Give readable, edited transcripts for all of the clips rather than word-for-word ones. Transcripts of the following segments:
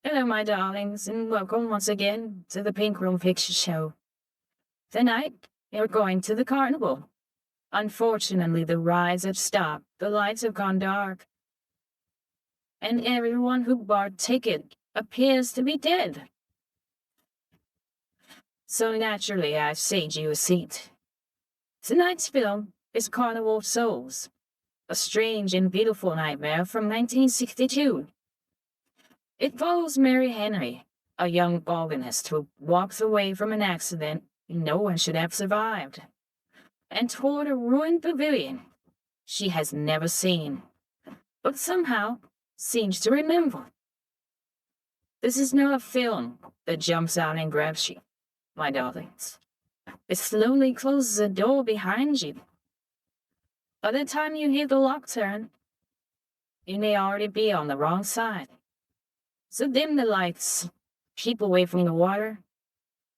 Hello, my darlings, and welcome once again to the Pink Room Picture Show. Tonight, we're going to the carnival. Unfortunately, the rides have stopped, the lights have gone dark, and everyone who bought a ticket appears to be dead. So naturally, I've saved you a seat. Tonight's film is Carnival of Souls, a strange and beautiful nightmare from 1962. It follows Mary Henry, a young organist who walks away from an accident no one should have survived, and toward a ruined pavilion she has never seen, but somehow seems to remember. This is not a film that jumps out and grabs you, my darlings. It slowly closes a door behind you. By the time you hear the lock turn, you may already be on the wrong side. So dim the lights, keep away from the water,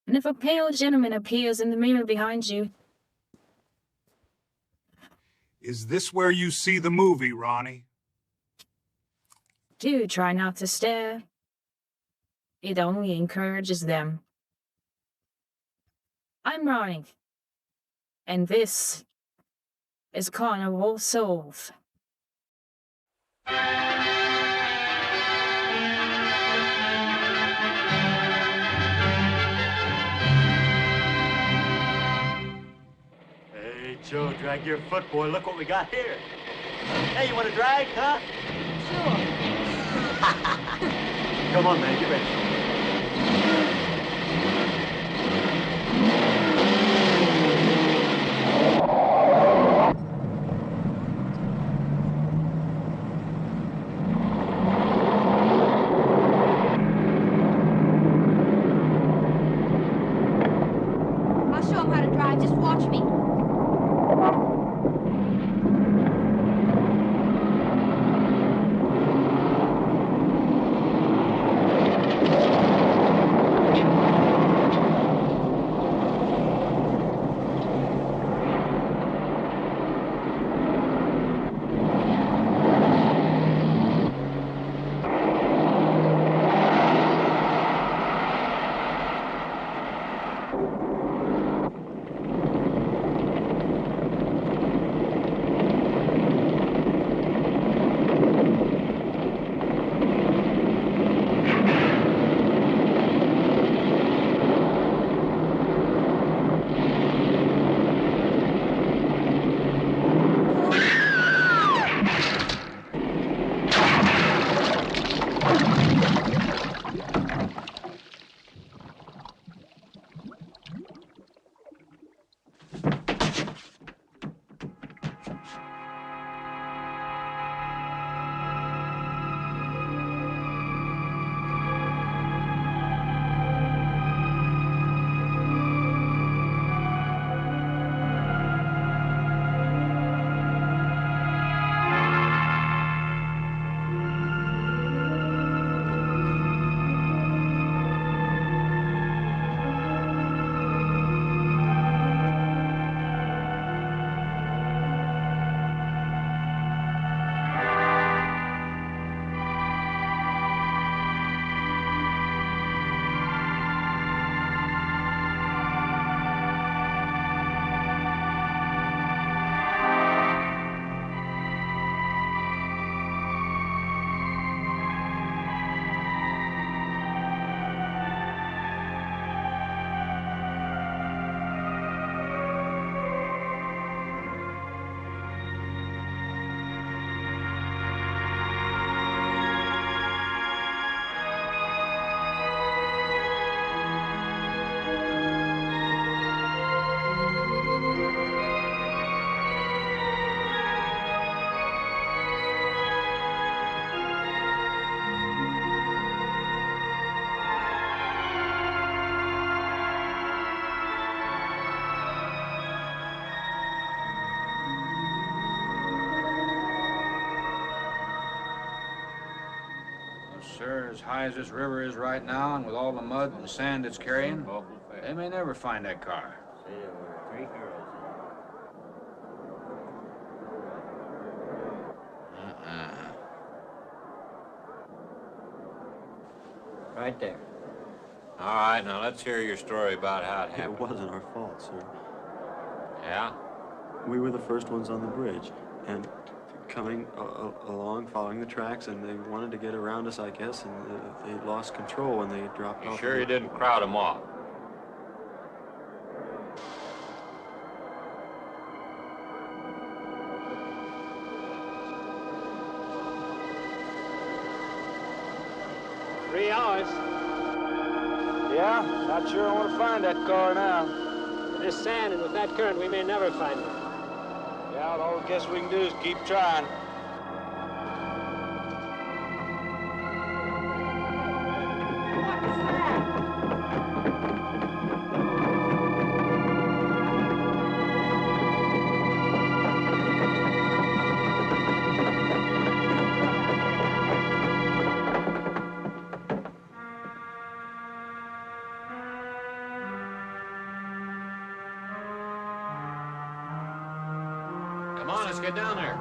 and if a pale gentleman appears in the mirror behind you... Is this where you see the movie, Ronnie? Do try not to stare. It only encourages them. I'm Ronnie, and this is Carnival of Souls. Hey, Joe, drag your foot, boy. Look what we got here. Hey, you want to drag, huh? Sure. Come on, man, get ready. I'll show him how to drive. Just watch me. Sir, as high as this river is right now, and with all the mud and sand it's carrying, they may never find that car. Right there. All right, now let's hear your story about how it It happened. wasn't our fault, sir. Yeah? We were the first ones on the bridge, and coming along, following the tracks, and they wanted to get around us, I guess, and they lost control when they dropped You off. sure you didn't crowd them off? Three hours. Yeah, not sure I want to find that car now. This sand, and with that current, we may never find it. Yeah, all I guess we can do is keep trying. Come on, let's get down there.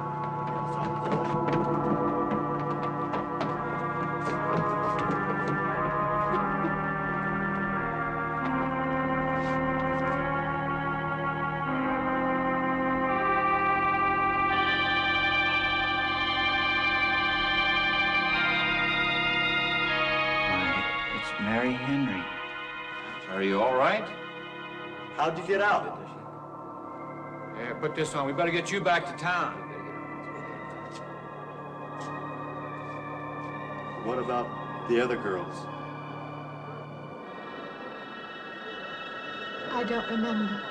It's Mary Henry. Are you all right? How'd you get out? Yeah, put this on. We better get you back to town. What about the other girls? I don't remember.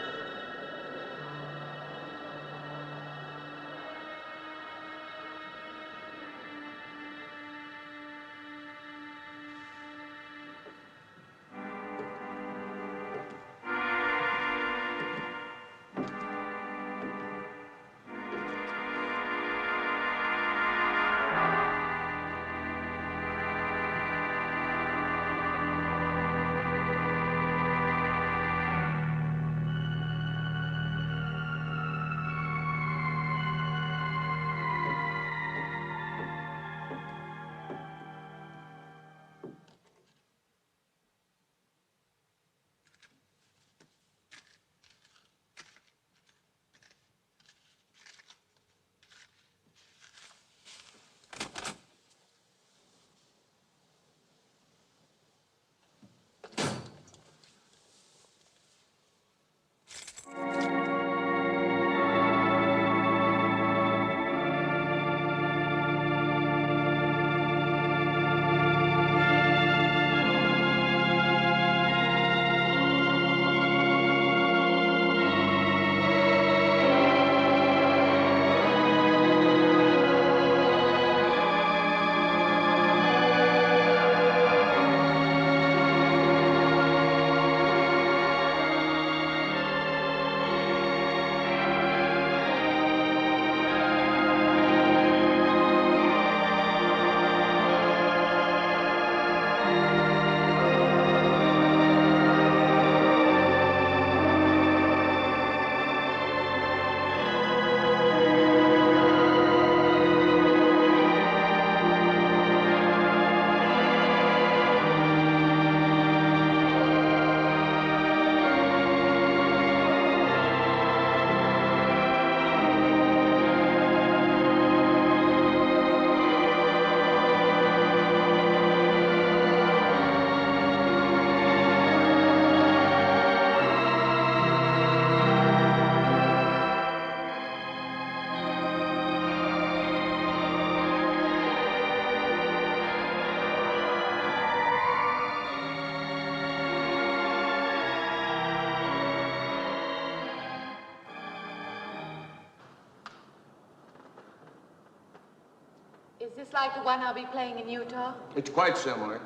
Is this like the one I'll be playing in Utah? It's quite similar.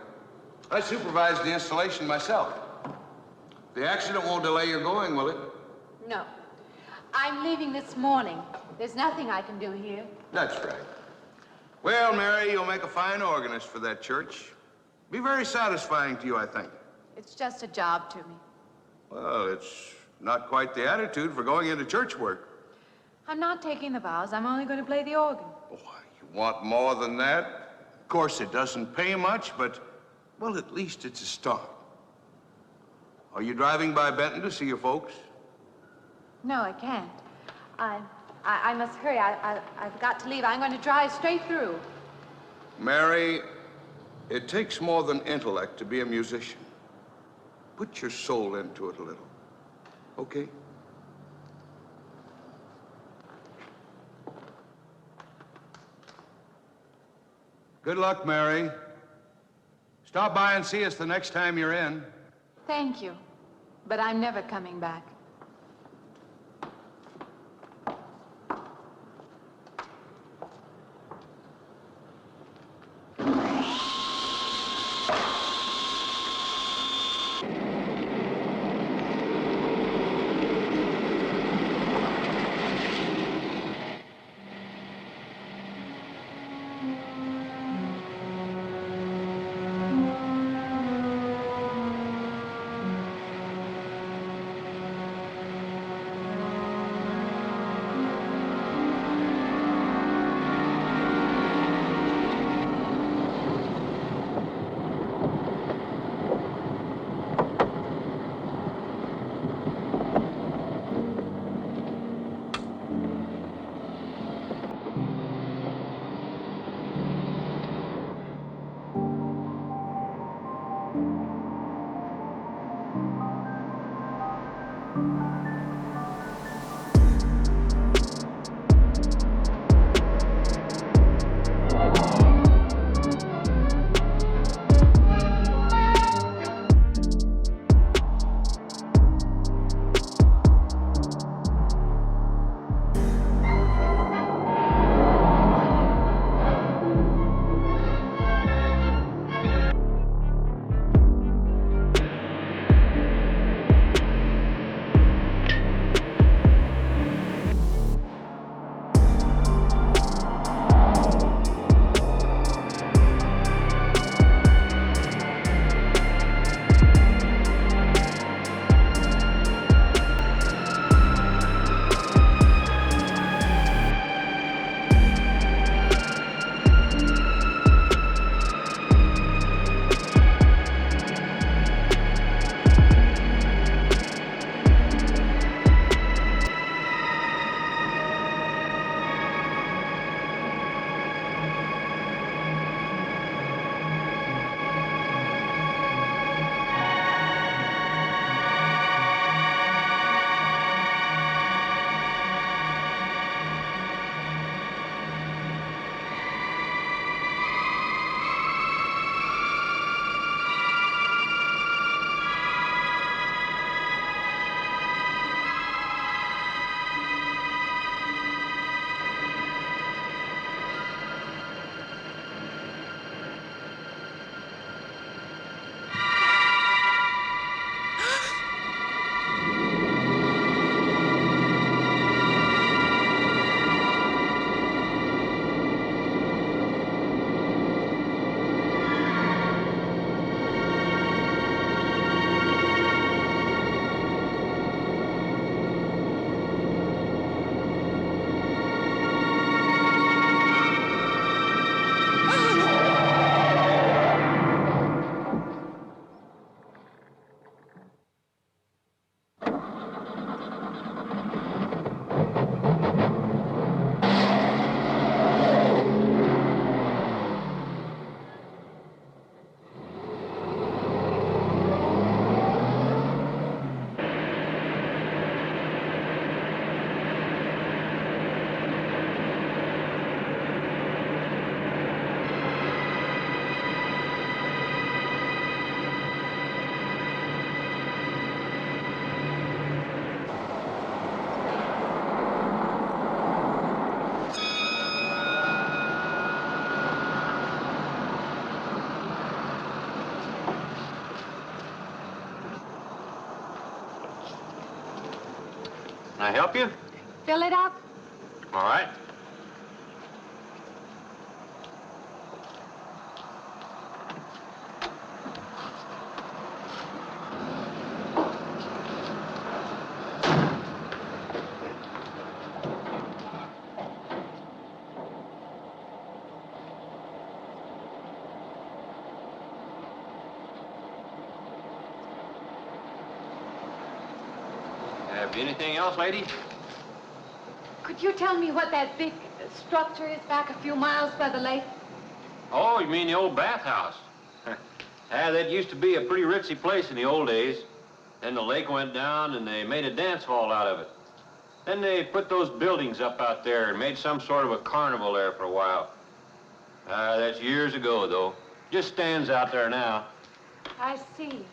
I supervised the installation myself. The accident won't delay your going, will it? No. I'm leaving this morning. There's nothing I can do here. That's right. Well, Mary, you'll make a fine organist for that church. Be very satisfying to you, I think. It's just a job to me. Well, it's not quite the attitude for going into church work. I'm not taking the vows. I'm only going to play the organ. Oh, you want more than that? Of course, it doesn't pay much, but Well, at least it's a start. Are you driving by Benton to see your folks? No, I can't. I must hurry. I've got to leave. I'm going to drive straight through. Mary, it takes more than intellect to be a musician. Put your soul into it a little, okay? Good luck, Mary. Stop by and see us the next time you're in. Thank you. But I'm never coming back. Can I help you? Fill it up. All right. Anything else, lady? Could you tell me what that big structure is back a few miles by the lake? Oh, you mean the old bathhouse? That used to be a pretty ritzy place in the old days. Then the lake went down and they made a dance hall out of it. Then they put those buildings up out there and made some sort of a carnival there for a while. That's years ago, though. Just stands out there now. I see.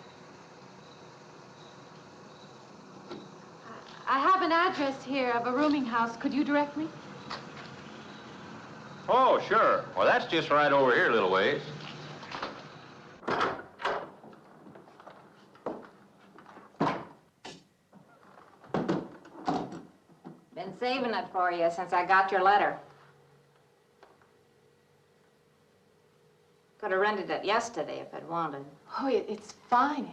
I have an address here of a rooming house. Could you direct me? Oh, sure. Well, that's just right over here a little ways. Been saving it for you since I got your letter. Could have rented it yesterday if I'd wanted. Oh, it's fine.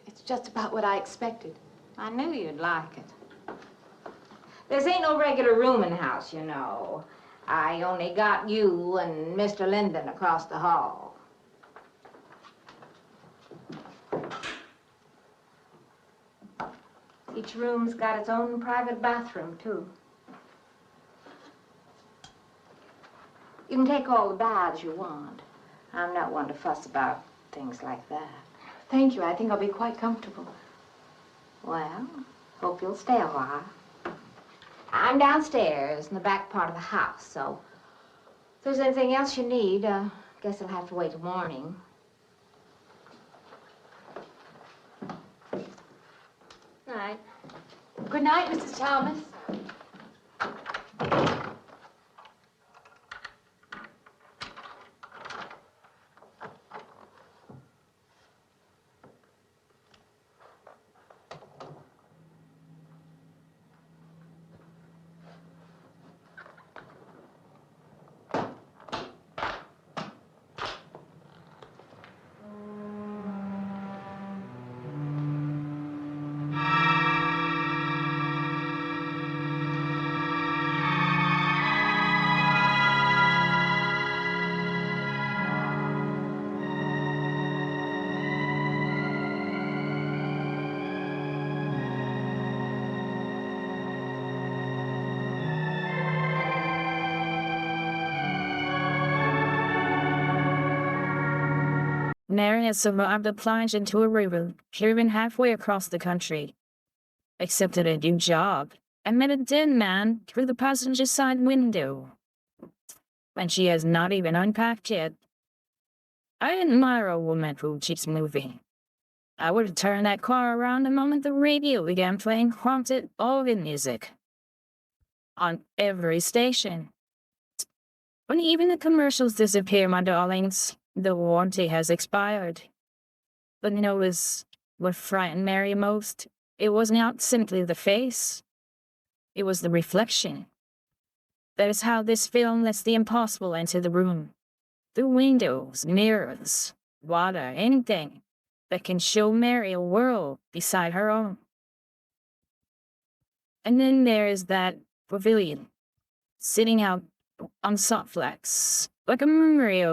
It's just about what I expected. I knew you'd like it. This ain't no regular rooming house, you know. I only got you and Mr. Linden across the hall. Each room's got its own private bathroom, too. You can take all the baths you want. I'm not one to fuss about things like that. Thank you. I think I'll be quite comfortable. Well, hope you'll stay a while. I'm downstairs in the back part of the house, so if there's anything else you need, guess I'll have to wait till morning. Night. Good night, Mrs. Thomas. Mary had survived a plunge into a river, driven halfway across the country, accepted a new job, and met a dead man through the passenger side window. And she has not even unpacked yet. I admire a woman who keeps moving. I would have turned that car around the moment the radio began playing haunted organ music. On every station. When even the commercials disappear, my darlings, the warranty has expired. But notice what frightened Mary most. It was not simply the face. It was the reflection. That is how this film lets the impossible enter the room. The windows, mirrors, water, anything that can show Mary a world beside her own. And then there is that pavilion, sitting out on salt flats, like a memory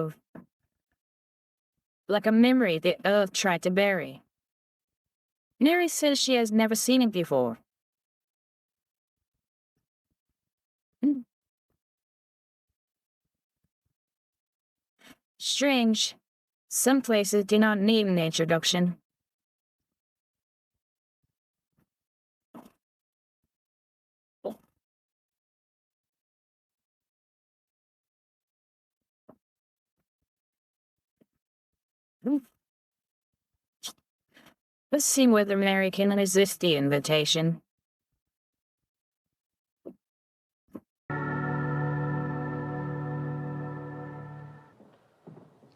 the earth tried to bury. Mary says she has never seen it before. Strange. Some places do not need an introduction. Let's see whether Mary can resist the invitation.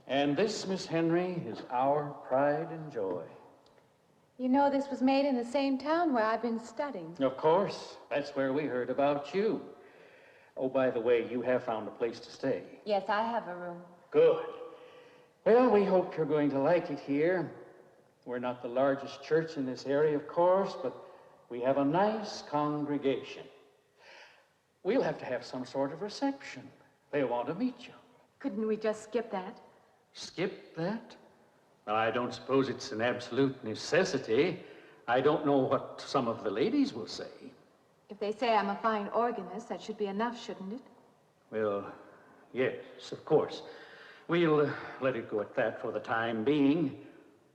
And this, Miss Henry, is our pride and joy. You know this was made in the same town where I've been studying. Of course. That's where we heard about you. Oh, by the way, you have found a place to stay. Yes, I have a room. Good. Well, we hope you're going to like it here. We're not the largest church in this area, of course, but we have a nice congregation. We'll have to have some sort of reception. They want to meet you. Couldn't we just skip that? Skip that? Well, I don't suppose it's an absolute necessity. I don't know what some of the ladies will say. If they say I'm a fine organist, that should be enough, shouldn't it? Well, yes, of course. We'll let it go at that for the time being.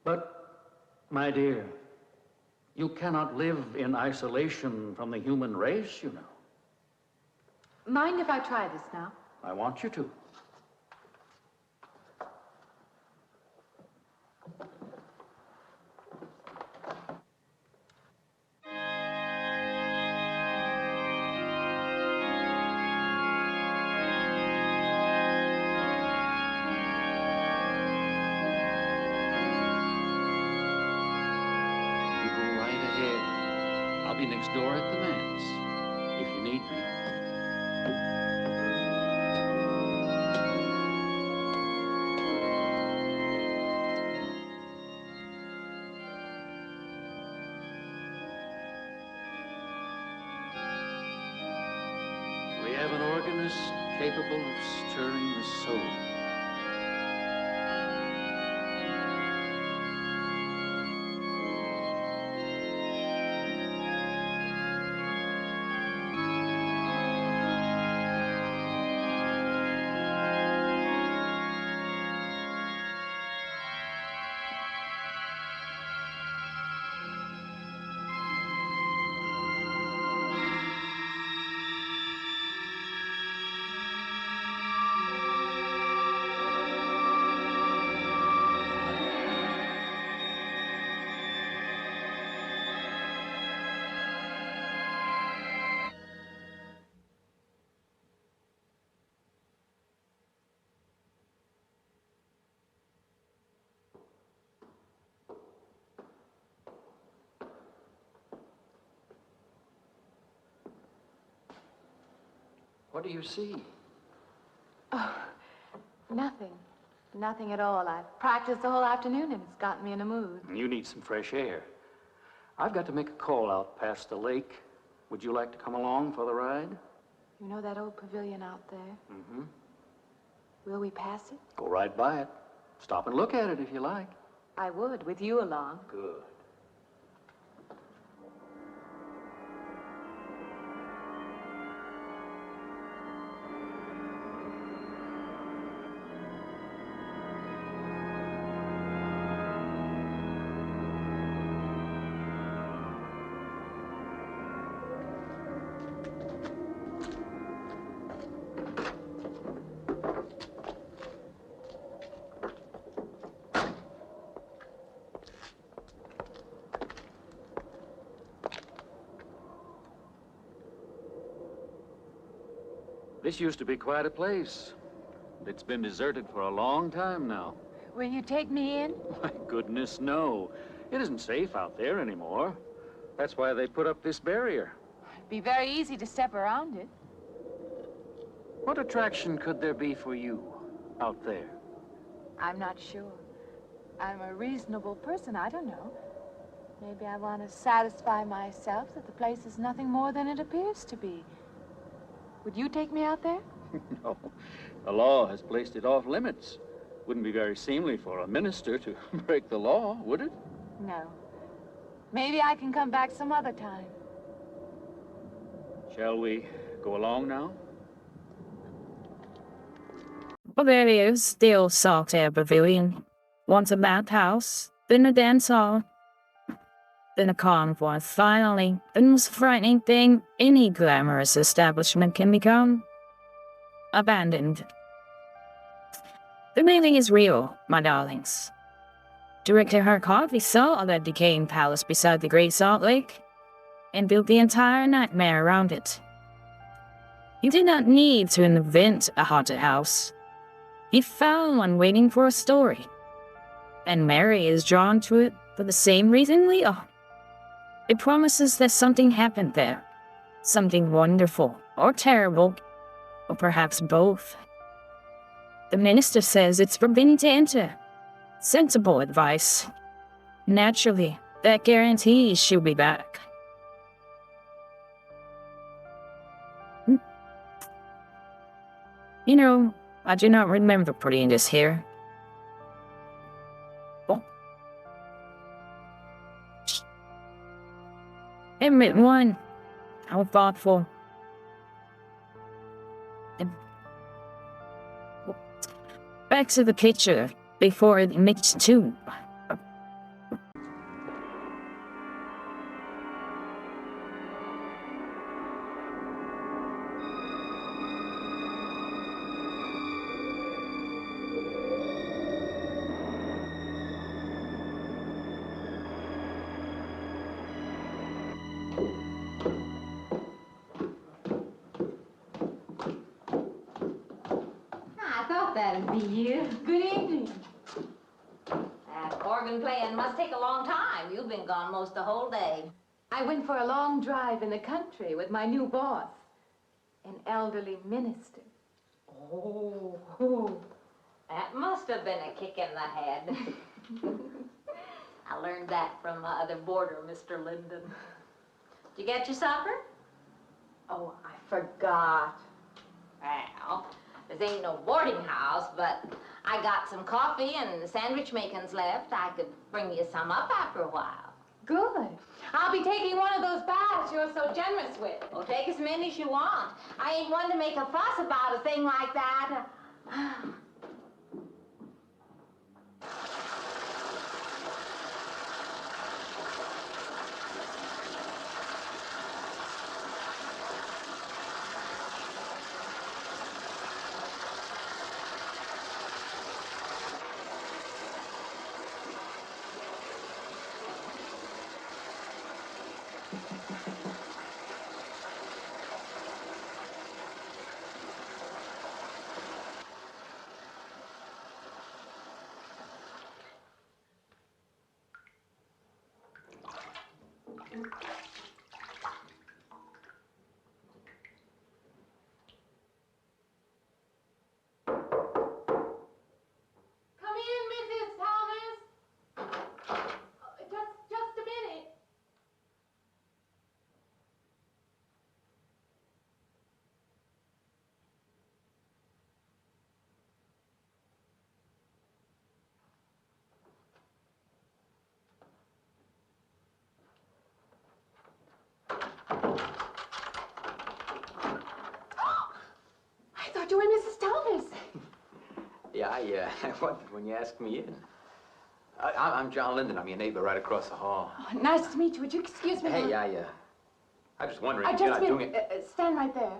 But, my dear, you cannot live in isolation from the human race, you know. Mind if I try this now? I want you to. I'll be next door at the manse, if you need me. We have an organist capable of stirring the soul. What do you see? Oh, nothing. Nothing at all. I've practiced the whole afternoon and it's gotten me in a mood. You need some fresh air. I've got to make a call out past the lake. Would you like to come along for the ride? You know that old pavilion out there? Mm-hmm. Will we pass it? Go right by it. Stop and look at it if you like. I would, with you along. Good. This used to be quite a place. It's been deserted for a long time now. Will you take me in? My goodness, no. It isn't safe out there anymore. That's why they put up this barrier. It'd be very easy to step around it. What attraction could there be for you out there? I'm not sure. I'm a reasonable person. I don't know. Maybe I want to satisfy myself that the place is nothing more than it appears to be. Would you take me out there? No. The law has placed it off limits. Wouldn't be very seemly for a minister to break the law, would it? No. Maybe I can come back some other time. Shall we go along now? Well, there it is, the old Saltair pavilion. Once a bathhouse, then a dance hall, then a carnival, and finally, the most frightening thing any glamorous establishment can become: abandoned. The meaning is real, my darlings. Director Herk Harvey saw that decaying palace beside the Great Salt Lake and built the entire nightmare around it. He did not need to invent a haunted house. He found one waiting for a story. And Mary is drawn to it for the same reason we are. It promises that something happened there. Something wonderful or terrible, or perhaps both. The minister says it's forbidden to enter. Sensible advice. Naturally, that guarantees she'll be back. You know, I do not remember putting this here. Oh. Admit one. How thoughtful. Back to the picture before it mixed too. I thought that'd be you. Good evening. That organ playing must take a long time. You've been gone most the whole day. I went for a long drive in the country with my new boss, an elderly minister. Oh, that must have been a kick in the head. I learned that from my other boarder, Mr. Linden. Did you get your supper? Oh, I forgot. Well, this ain't no boarding house, but I got some coffee and sandwich makings left. I could bring you some up after a while. Good. I'll be taking one of those baths you're so generous with. Well, take as many as you want. I ain't one to make a fuss about a thing like that. Come in, Mrs. Thomas. Just a minute. I thought you were Mrs. Thomas. Yeah, I wondered when you asked me in. I'm John Linden. I'm your neighbor right across the hall. Oh, nice to meet you. Would you excuse me? Hey, I'm just wondering if Just you're a not doing minute. it. Stand right there.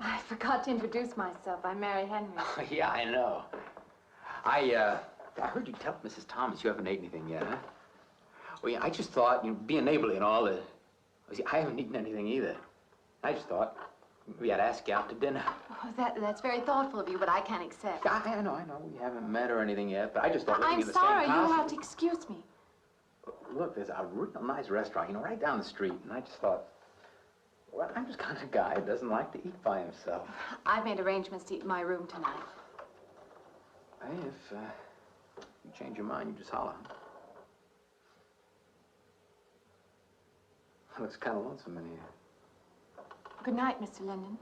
I forgot to introduce myself. I'm Mary Henry. Yeah, I know. I heard you tell Mrs. Thomas you haven't ate anything yet, huh? Well, yeah, I just thought, being neighborly and all, I haven't eaten anything either. I just thought maybe I'd ask you out to dinner. Oh, that's very thoughtful of you, but I can't accept. I know. We haven't met or anything yet, but I just thought living I'm in the sorry. same house. You'll have to excuse me. Look, there's a real nice restaurant, right down the street, and I just thought, well, I'm just kind of a guy who doesn't like to eat by himself. I've made arrangements to eat in my room tonight. Hey, if you change your mind, you just holler. Looks kind of lonesome in here. Good night, Mr. Linden.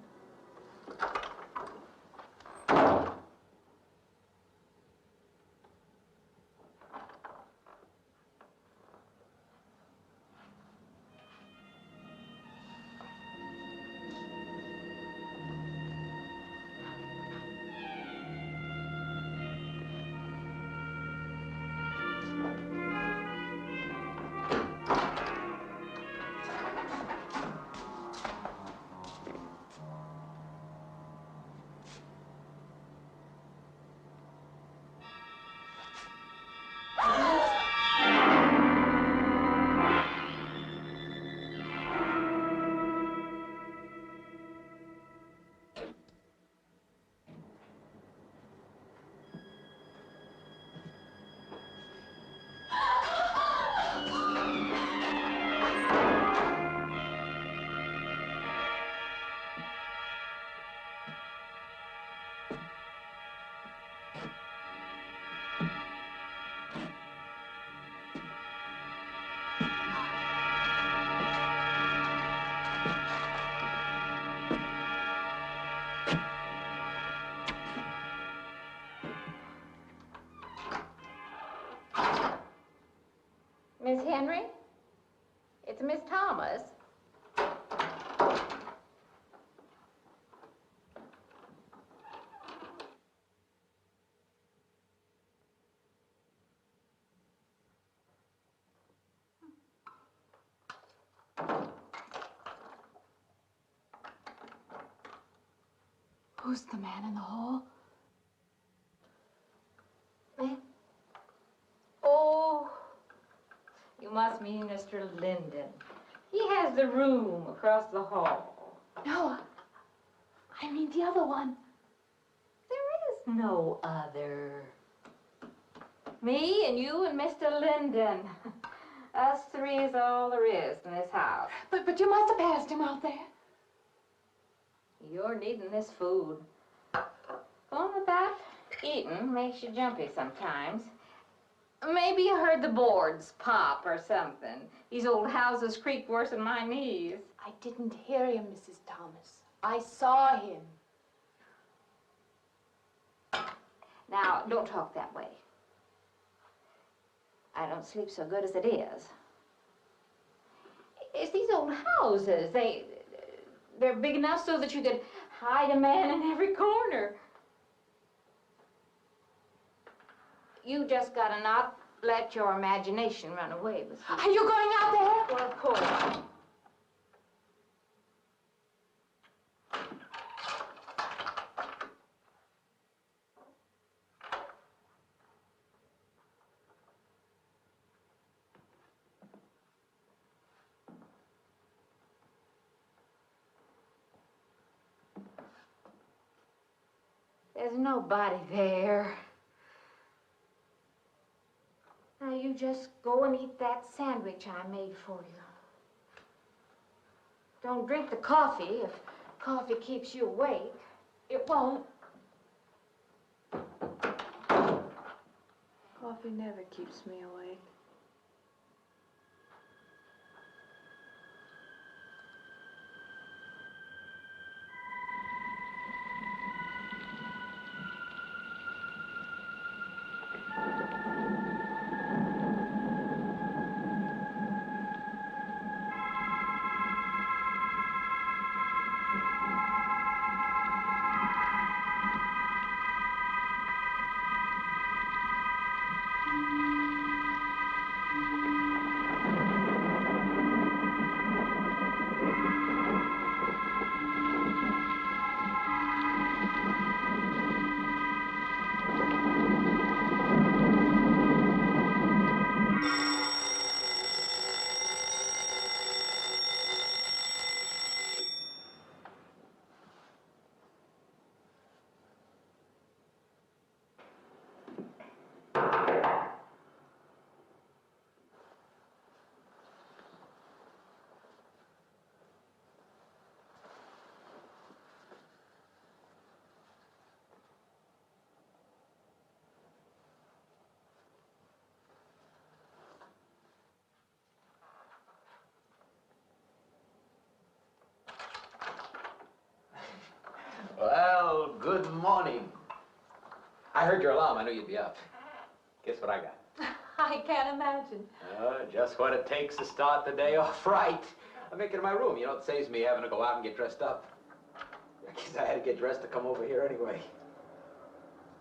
Miss Henry? It's Miss Thomas. Who's the man in the hall? Eh? Oh, you must mean Mr. Linden. He has the room across the hall. No, I mean the other one. There is no other. Me and you and Mr. Linden. Us three is all there is in this house. But you must have passed him out there. You're needing this food. Going without eating makes you jumpy sometimes. Maybe you heard the boards pop or something. These old houses creak worse than my knees. I didn't hear him, Mrs. Thomas. I saw him. Now, don't talk that way. I don't sleep so good as it is. It's these old houses. They're big enough so that you could hide a man in every corner. You just gotta not let your imagination run away with you. Are you going out there? Well, of course. There's nobody there. Now you just go and eat that sandwich I made for you. Don't drink the coffee if coffee keeps you awake. It won't. Coffee never keeps me awake. Well, good morning. I heard your alarm. I knew you'd be up. Guess what I got? I can't imagine. Just what it takes to start the day off right. I make it in my room. You know, it saves me having to go out and get dressed up. I guess I had to get dressed to come over here anyway.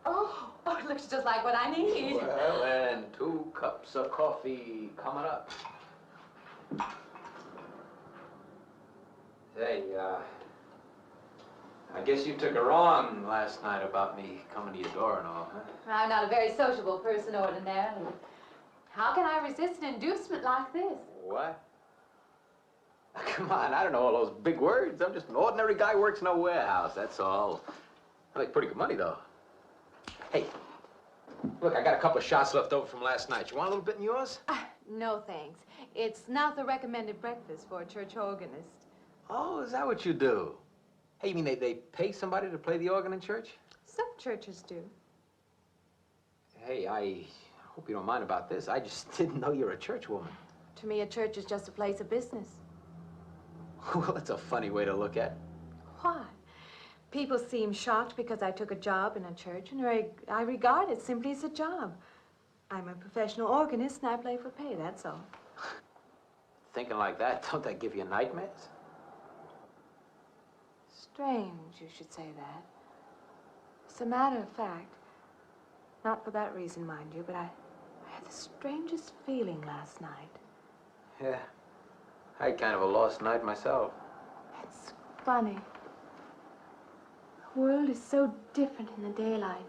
Oh, it looks just like what I need. Well, and 2 cups of coffee coming up. Say, I guess you took her on last night about me coming to your door and all, huh? I'm not a very sociable person ordinarily. How can I resist an inducement like this? What? Come on, I don't know all those big words. I'm just an ordinary guy who works in a warehouse, that's all. I make pretty good money, though. Hey, look, I got a couple of shots left over from last night. You want a little bit in yours? No, thanks. It's not the recommended breakfast for a church organist. Oh, is that what you do? Hey, you mean they pay somebody to play the organ in church? Some churches do. Hey, I hope you don't mind about this. I just didn't know you're a church woman. To me, a church is just a place of business. Well, that's a funny way to look at it. Why? People seem shocked because I took a job in a church, and I regard it simply as a job. I'm a professional organist, and I play for pay, that's all. thinking like that, don't that give you nightmares? Strange you should say that. As a matter of fact, not for that reason, mind you, but I had the strangest feeling last night. Yeah. I had kind of a lost night myself. It's funny. The world is so different in the daylight.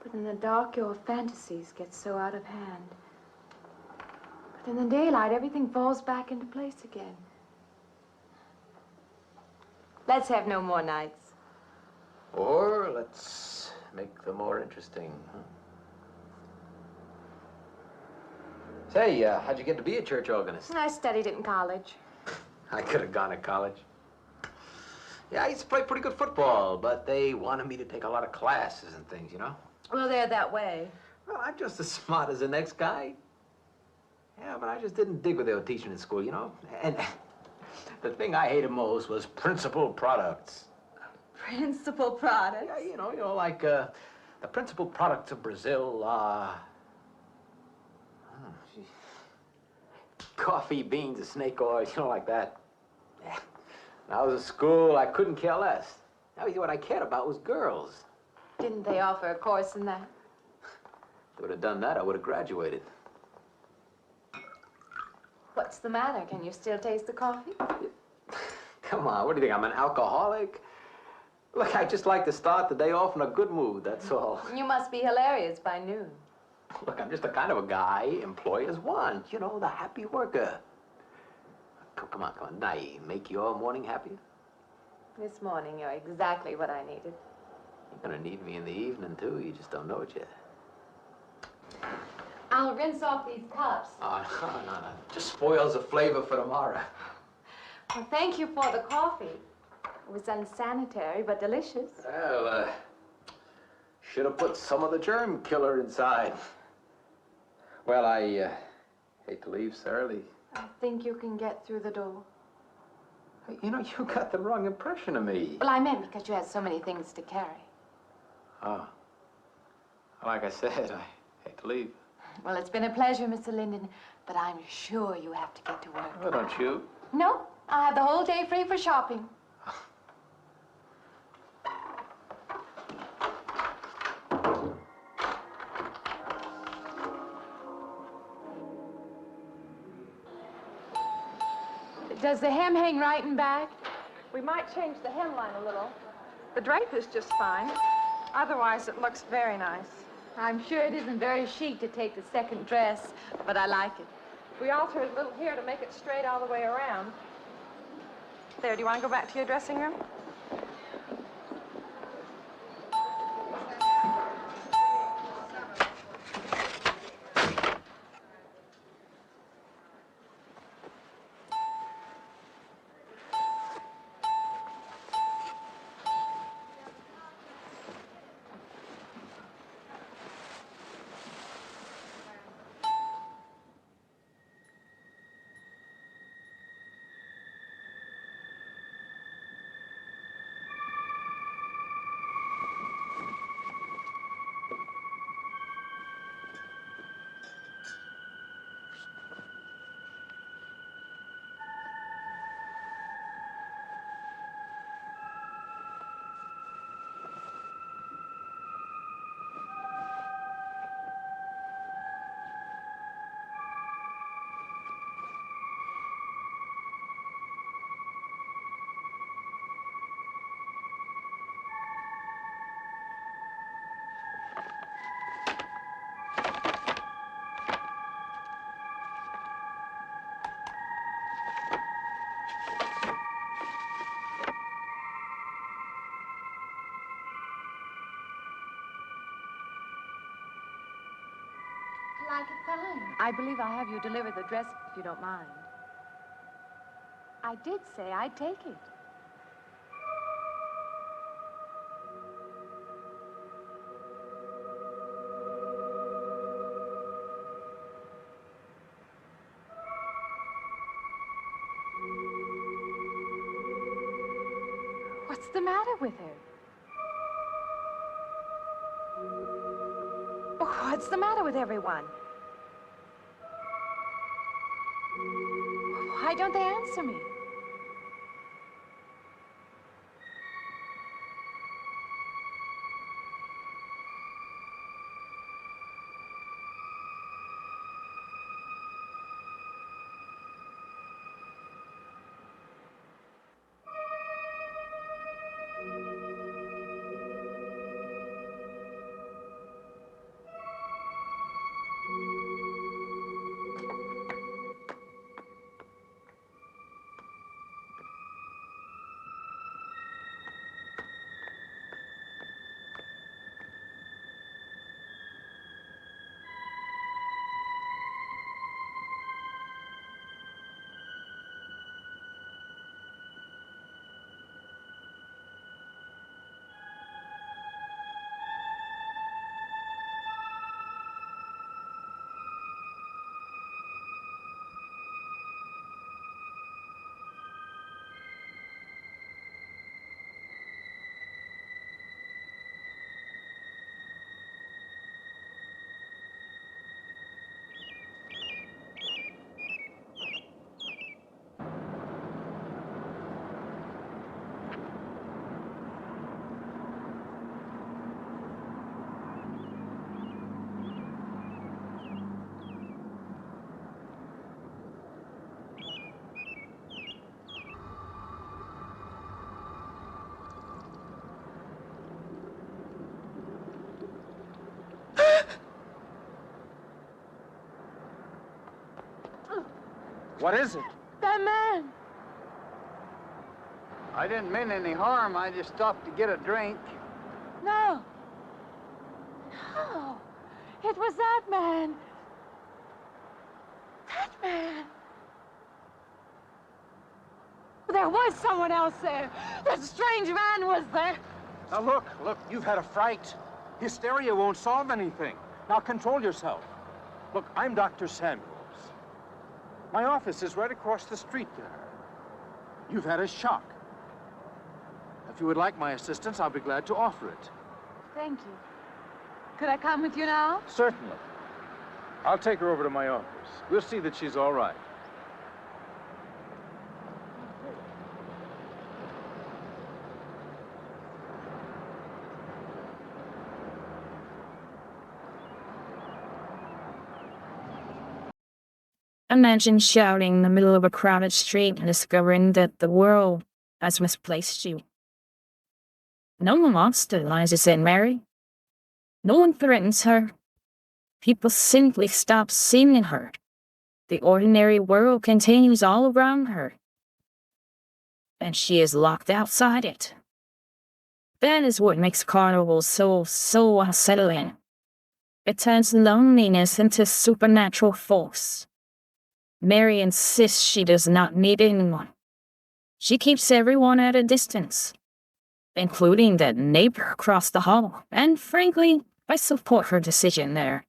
But in the dark, your fantasies get so out of hand. But in the daylight, everything falls back into place again. Let's have no more nights. Or let's make them more interesting. Huh? Say, how'd you get to be a church organist? I studied it in college. I could have gone to college. Yeah, I used to play pretty good football, but they wanted me to take a lot of classes and things, you know? Well, they're that way. Well, I'm just as smart as the next guy. Yeah, but I just didn't dig what they were teaching in school, you know? And the thing I hated most was principal products. Principal products? Yeah, you know, like the principal products of Brazil are... coffee, beans, and snake oil, you know, like that. Yeah. When I was at school, I couldn't care less. Now, what I cared about was girls. Didn't they offer a course in that? If they would have done that, I would have graduated. What's the matter? Can you still taste the coffee? Come on, what do you think, I'm an alcoholic? Look, I just like to start the day off in a good mood, that's all. You must be hilarious by noon. Look, I'm just the kind of a guy employers want, you know, the happy worker. Come on, Did I make your morning happier? This morning, you're exactly what I needed. You're gonna need me in the evening, too. You just don't know it yet. I'll rinse off these cups. Oh, no. Just spoils the flavor for tomorrow. Well, thank you for the coffee. It was unsanitary, but delicious. Well, should have put some of the germ killer inside. Well, I hate to leave so early. I think you can get through the door. You know, you got the wrong impression of me. Well, I meant because you had so many things to carry. Oh. Like I said, I hate to leave. Well, it's been a pleasure, Mr. Linden, but I'm sure you have to get to work. Oh, don't you? No, I have the whole day free for shopping. Does the hem hang right and back? We might change the hemline a little. The drape is just fine. Otherwise, it looks very nice. I'm sure it isn't very chic to take the second dress, but I like it. We alter it a little here to make it straight all the way around. There, do you want to go back to your dressing room? I like it fine. I believe I'll have you deliver the dress if you don't mind. I did say I'd take it. What's the matter with her? Oh, what's the matter with everyone? Why don't they answer me? What is it? That man! I didn't mean any harm. I just stopped to get a drink. No. No. It was that man. That man. There was someone else there. That strange man was there. Now look, you've had a fright. Hysteria won't solve anything. Now control yourself. Look, I'm Dr. Samuels. My office is right across the street there. You've had a shock. If you would like my assistance, I'll be glad to offer it. Thank you. Could I come with you now? Certainly. I'll take her over to my office. We'll see that she's all right. Imagine shouting in the middle of a crowded street and discovering that the world has misplaced you. No one hostilises Mary. No one threatens her. People simply stop seeing her. The ordinary world continues all around her. And she is locked outside it. That is what makes Carnival of Souls so unsettling. It turns loneliness into supernatural force. Mary insists she does not need anyone. She keeps everyone at a distance, including that neighbor across the hall, and frankly, I support her decision there.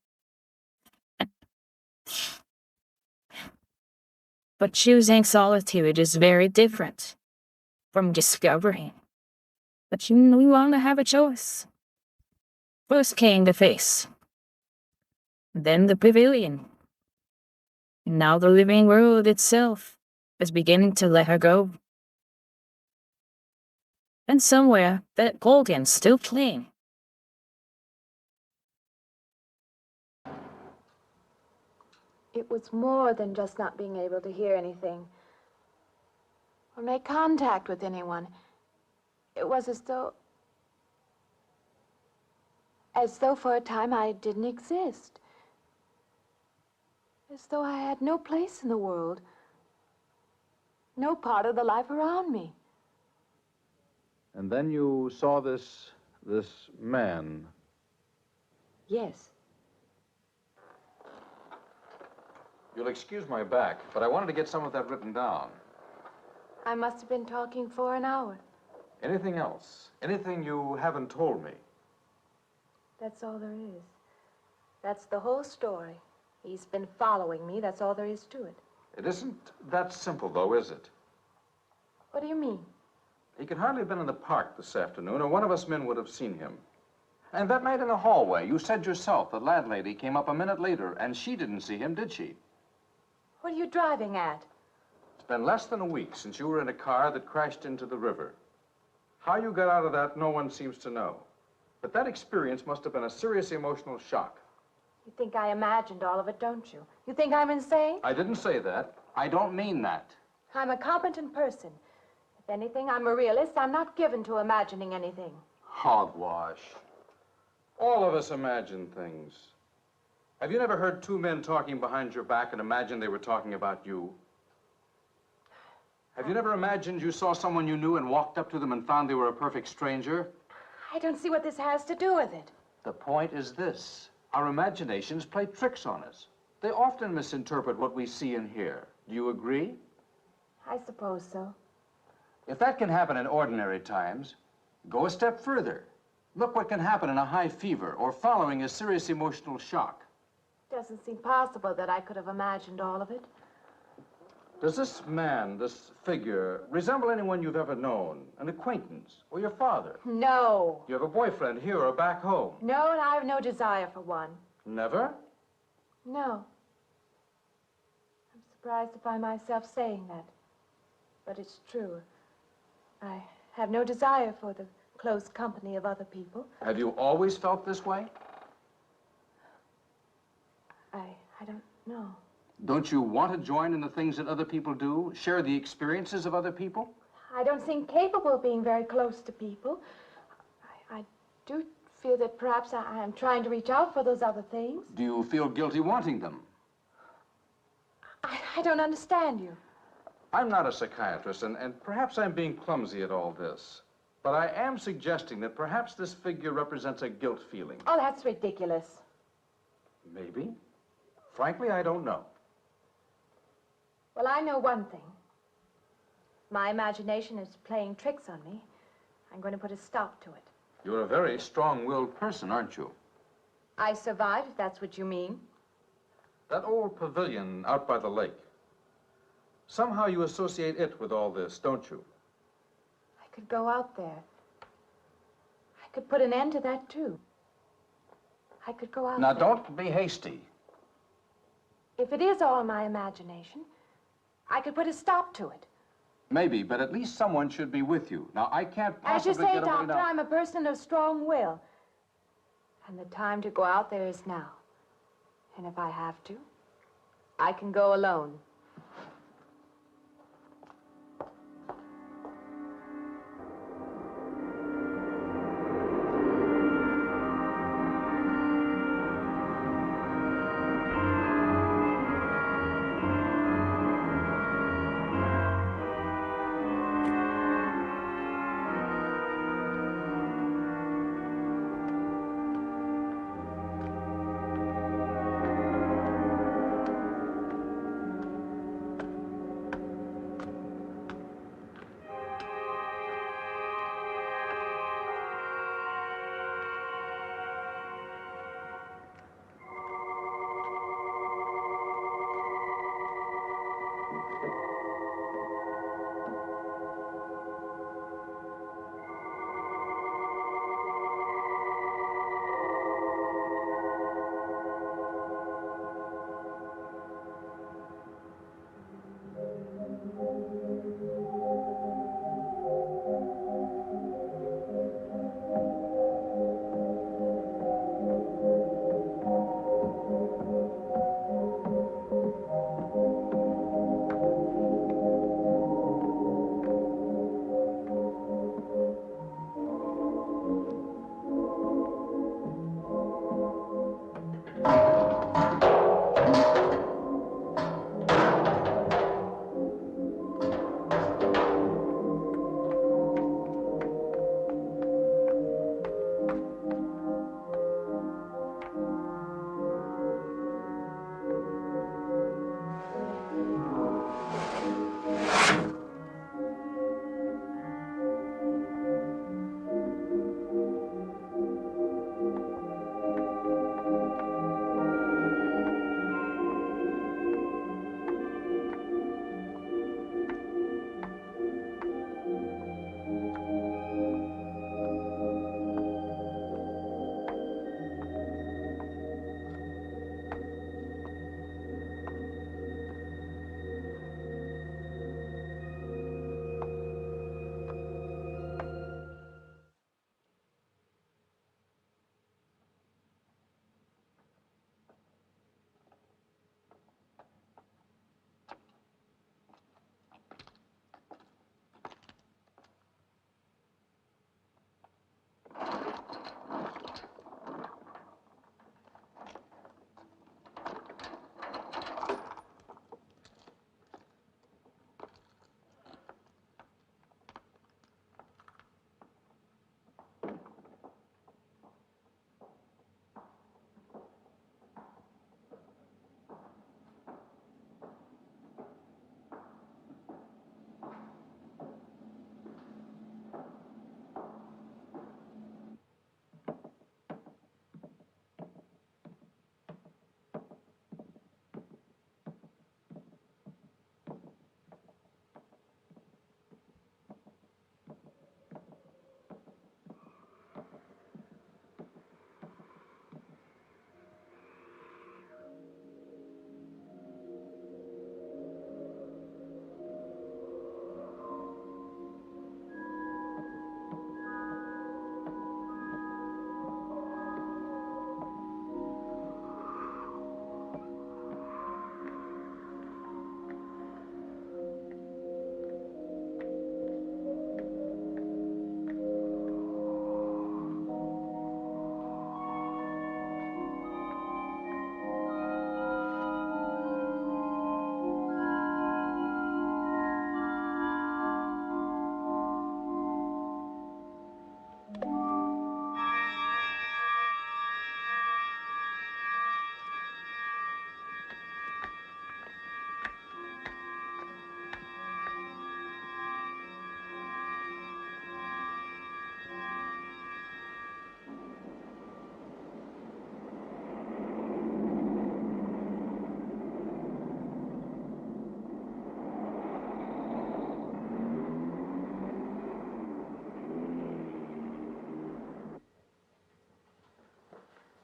But choosing solitude is very different from discovering that you no longer have a choice. First came the face, then the pavilion. Now the living world itself is beginning to let her go. And somewhere that organ still playing. It was more than just not being able to hear anything or make contact with anyone. It was as though for a time I didn't exist. As though I had no place in the world, no part of the life around me. And then you saw this man. Yes. You'll excuse my back, but I wanted to get some of that written down. I must have been talking for an hour. Anything else? Anything you haven't told me? That's all there is. That's the whole story. He's been following me. That's all there is to it. It isn't that simple, though, is it? What do you mean? He could hardly have been in the park this afternoon, or one of us men would have seen him. And that night in the hallway, you said yourself the landlady came up a minute later, and she didn't see him, did she? What are you driving at? It's been less than a week since you were in a car that crashed into the river. How you got out of that, no one seems to know. But that experience must have been a serious emotional shock. You think I imagined all of it, don't you? You think I'm insane? I didn't say that. I don't mean that. I'm a competent person. If anything, I'm a realist. I'm not given to imagining anything. Hogwash. All of us imagine things. Have you never heard two men talking behind your back and imagined they were talking about you? Have you never imagined you saw someone you knew and walked up to them and found they were a perfect stranger? I don't see what this has to do with it. The point is this. Our imaginations play tricks on us. They often misinterpret what we see and hear. Do you agree? I suppose so. If that can happen in ordinary times, go a step further. Look what can happen in a high fever or following a serious emotional shock. It doesn't seem possible that I could have imagined all of it. Does this man, this figure, resemble anyone you've ever known? An acquaintance? Or your father? No. You have a boyfriend here or back home? No, and I have no desire for one. Never? No. I'm surprised to find myself saying that. But it's true. I have no desire for the close company of other people. Have you always felt this way? I don't know. Don't you want to join in the things that other people do? Share the experiences of other people? I don't seem capable of being very close to people. I do feel that perhaps I am trying to reach out for those other things. Do you feel guilty wanting them? I don't understand you. I'm not a psychiatrist, and perhaps I'm being clumsy at all this. But I am suggesting that perhaps this figure represents a guilt feeling. Oh, that's ridiculous. Maybe. Frankly, I don't know. Well, I know one thing. My imagination is playing tricks on me. I'm going to put a stop to it. You're a very strong-willed person, aren't you? I survived, if that's what you mean. That old pavilion out by the lake. Somehow you associate it with all this, don't you? I could go out there. I could put an end to that, too. I could go out Now, there. don't be hasty. If it is all my imagination, I could put a stop to it. Maybe, but at least someone should be with you. Now, I can't As you possibly say, get away Doctor, now. I'm a person of strong will. And the time to go out there is now. And if I have to, I can go alone.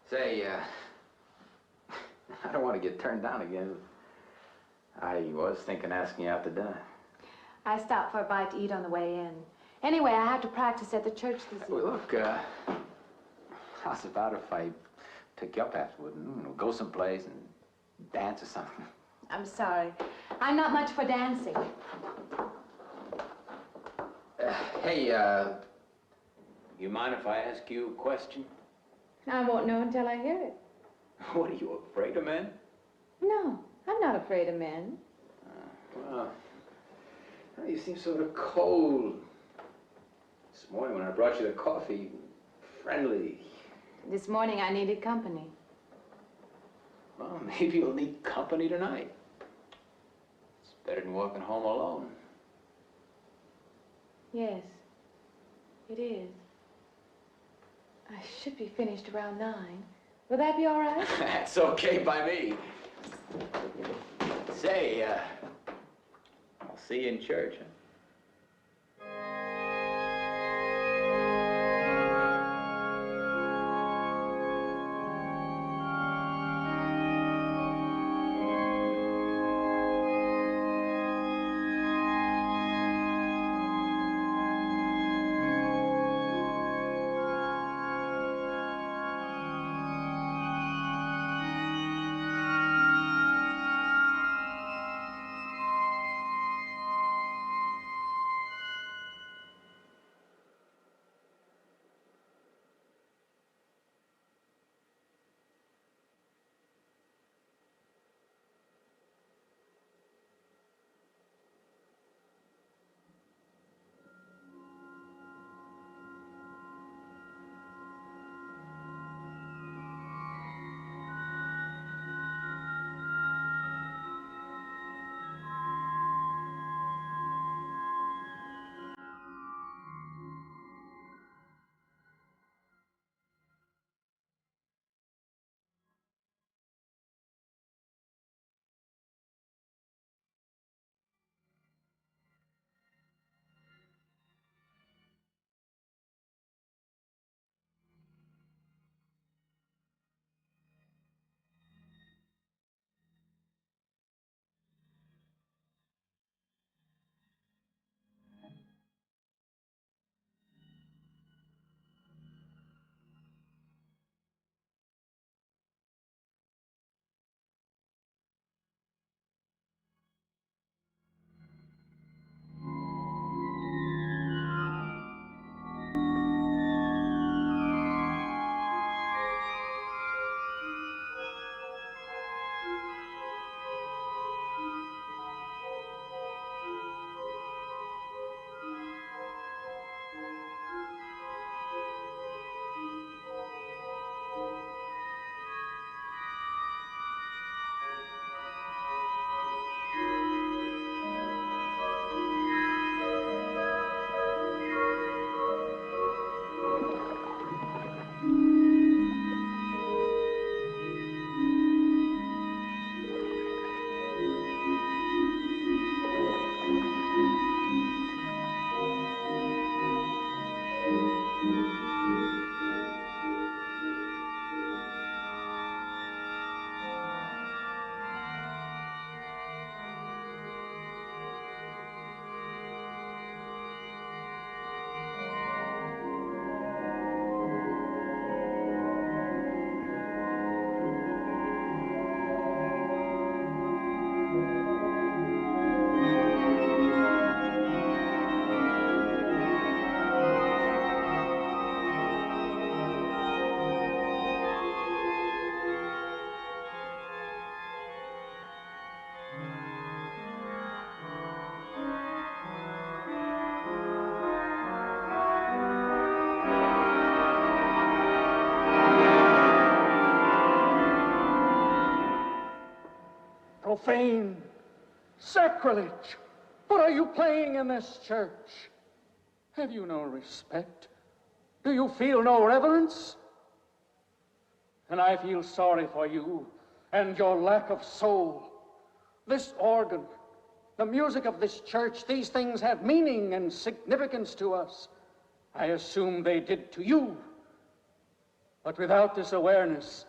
Say, I don't want to get turned down again. I was thinking asking you out to dinner. I stopped for a bite to eat on the way in. Anyway, I have to practice at the church this evening. Well, look, how's about if I took you up afterward and go someplace and dance or something? I'm sorry. I'm not much for dancing. Hey, you mind if I ask you a question? I won't know until I hear it. What, are you afraid of men? No, I'm not afraid of men. Well, you seem sort of cold. This morning when I brought you the coffee, friendly. This morning I needed company. Well, maybe you'll need company tonight. It's better than walking home alone. Yes, it is. I should be finished around 9. Will that be all right? That's okay by me. Say, I'll see you in church, huh? Profane, sacrilege. What are you playing in this church? Have you no respect? Do you feel no reverence? And I feel sorry for you and your lack of soul. This organ, the music of this church, these things have meaning and significance to us. I assume they did to you. But without this awareness,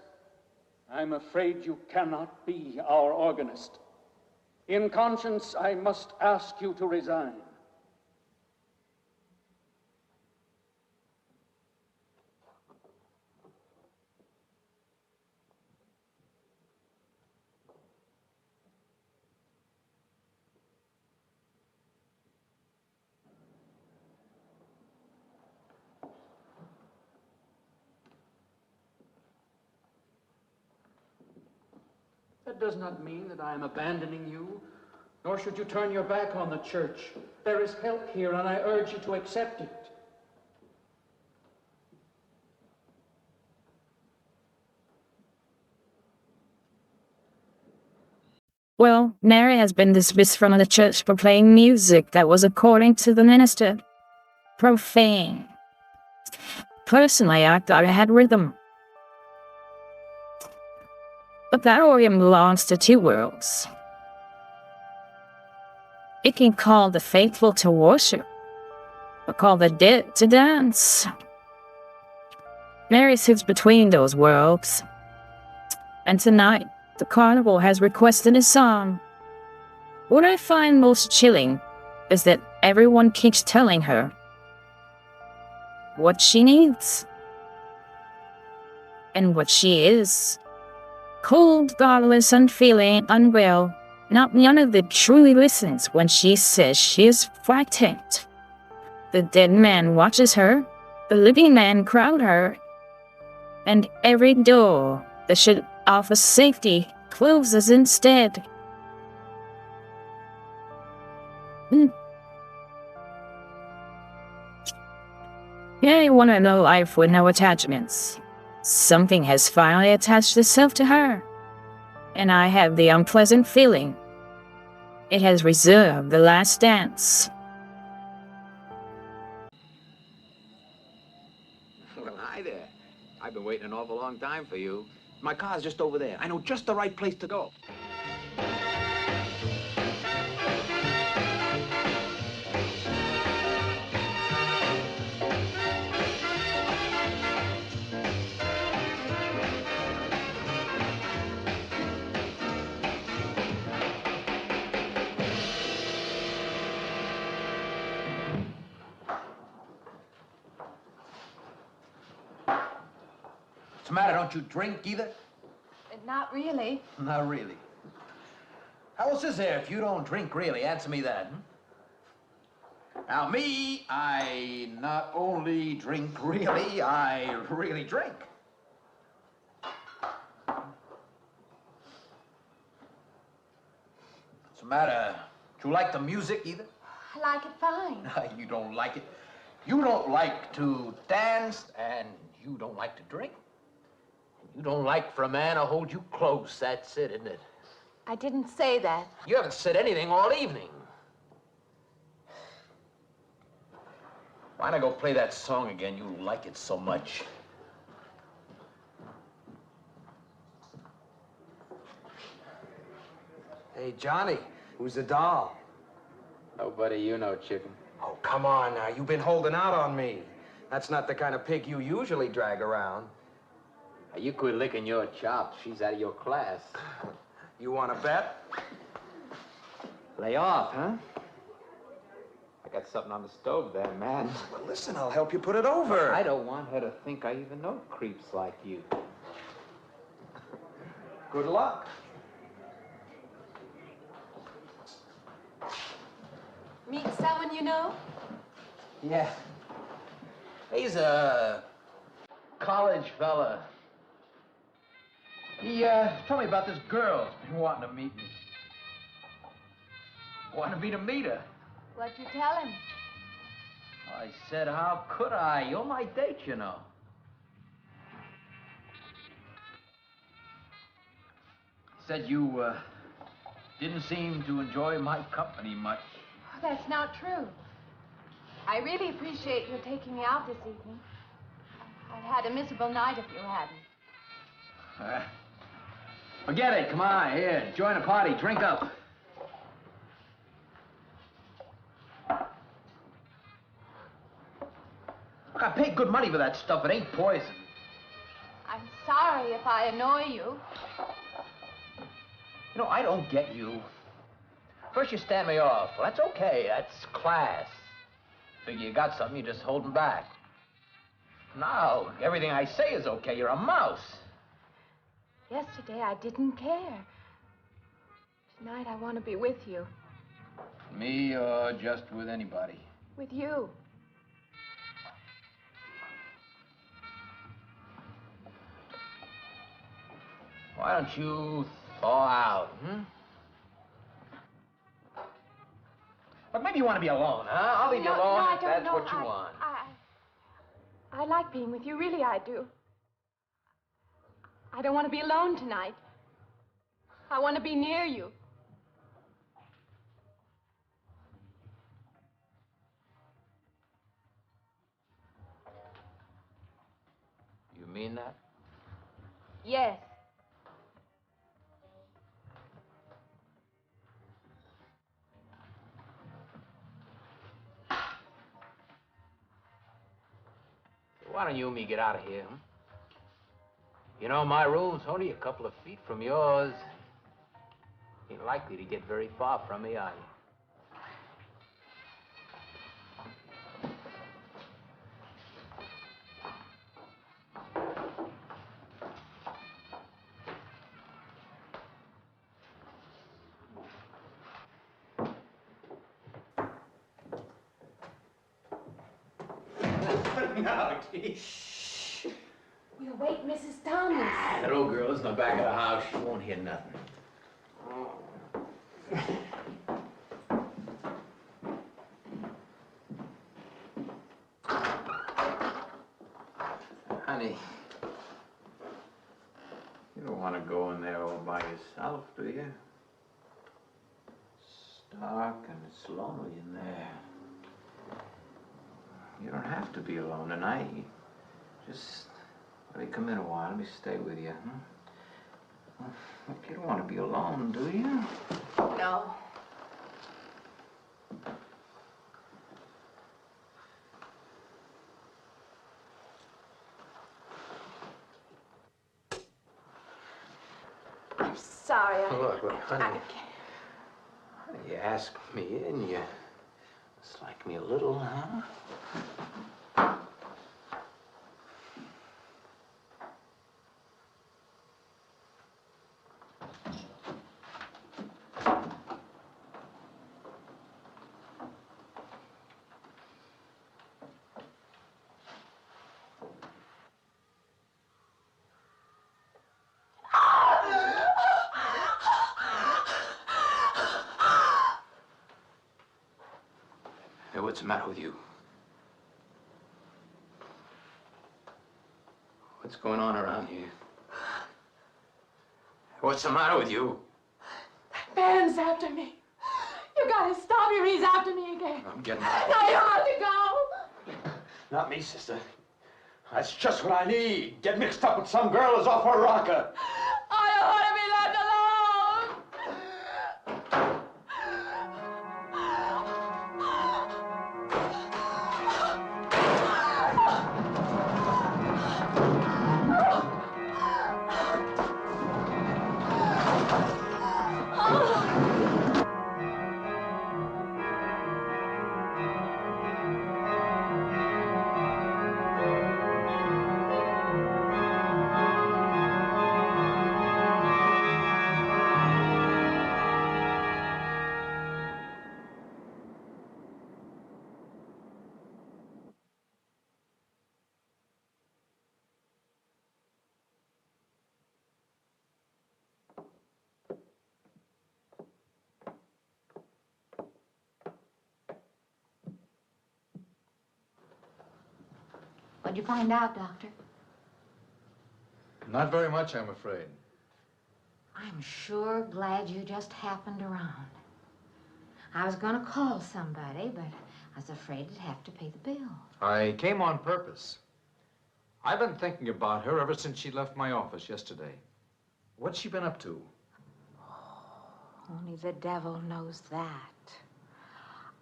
I'm afraid you cannot be our organist. In conscience, I must ask you to resign. That does not mean that I am abandoning you, nor should you turn your back on the church. There is help here, and I urge you to accept it. Well, Mary has been dismissed from the church for playing music that was, according to the minister, profane. Personally, I thought it had rhythm. But that organ belongs to two worlds. It can call the faithful to worship, or call the dead to dance. Mary sits between those worlds. And tonight, the carnival has requested a song. What I find most chilling is that everyone keeps telling her what she needs and what she is. Cold, godless, unfeeling, unwell. Not none of them truly listens when she says she is frightened. The dead man watches her, the living man crowd her, and every door that should offer safety closes instead. Yeah, you want to know life with no attachments. Something has finally attached itself to her, and I have the unpleasant feeling it has reserved the last dance. Well, hi there. I've been waiting an awful long time for you. My car's just over there. I know just the right place to go. What's the matter? Don't you drink either? Not really. Not really. How else is there if you don't drink really? Answer me that. Now, me, I not only drink really, I really drink. What's the matter? Do you like the music either? I like it fine. You don't like it. You don't like to dance, and you don't like to drink. You don't like for a man to hold you close. That's it, isn't it? I didn't say that. You haven't said anything all evening. Why not go play that song again? You like it so much. Hey, Johnny, who's the doll? Nobody you know, chicken. Oh, come on now. You've been holding out on me. That's not the kind of pig you usually drag around. You quit licking your chops. She's out of your class. You want to bet? Lay off, huh? I got something on the stove there, man. Well, listen, I'll help you put it over. I don't want her to think I even know creeps like you. Good luck. Meet someone you know? Yeah. He's a college fella. He told me about this girl who's been wanting to meet me. Wanted me to meet her. What'd you tell him? I said, how could I? You're my date, you know. Said you didn't seem to enjoy my company much. Oh, that's not true. I really appreciate your taking me out this evening. I'd had a miserable night if you hadn't. Forget it. Come on, here. Join the party. Drink up. Look, I paid good money for that stuff. It ain't poison. I'm sorry if I annoy you. You know, I don't get you. First you stand me off. Well, that's okay. That's class. Figure you got something, you just holding back. Now, everything I say is okay. You're a mouse. Yesterday, I didn't care. Tonight, I want to be with you. Me or just with anybody? With you. Why don't you thaw out, hmm? But maybe you want to be alone, huh? I'll leave you alone if that's what you want. I like being with you, really I do. I don't want to be alone tonight. I want to be near you. You mean that? Yes. Why don't you and me get out of here, huh? You know, my room's only a couple of feet from yours. Ain't likely to get very far from me, are you? No, Shh. We'll wake Mrs. Thomas. That old girl is in the back of the house. She won't hear nothing. Honey, you don't want to go in there all by yourself, do you? It's dark and it's lonely in there. You don't have to be alone tonight. Just let me come in a while. Let me stay with you, huh? Look, you don't want to be alone, do you? No. I'm sorry. Look, honey. You asked me in, you dislike me a little, huh? Hey, what's the matter with you? What's going on around here? What's the matter with you? That man's after me. You gotta stop him. He's after me again. I'm getting out. No, you have to go. Not me, sister. That's just what I need. Get mixed up with some girl who's off her rocker. I don't want to be left alone. What'd you find out, Doctor? Not very much, I'm afraid. I'm sure glad you just happened around. I was going to call somebody, but I was afraid I'd have to pay the bill. I came on purpose. I've been thinking about her ever since she left my office yesterday. What's she been up to? Only the devil knows that.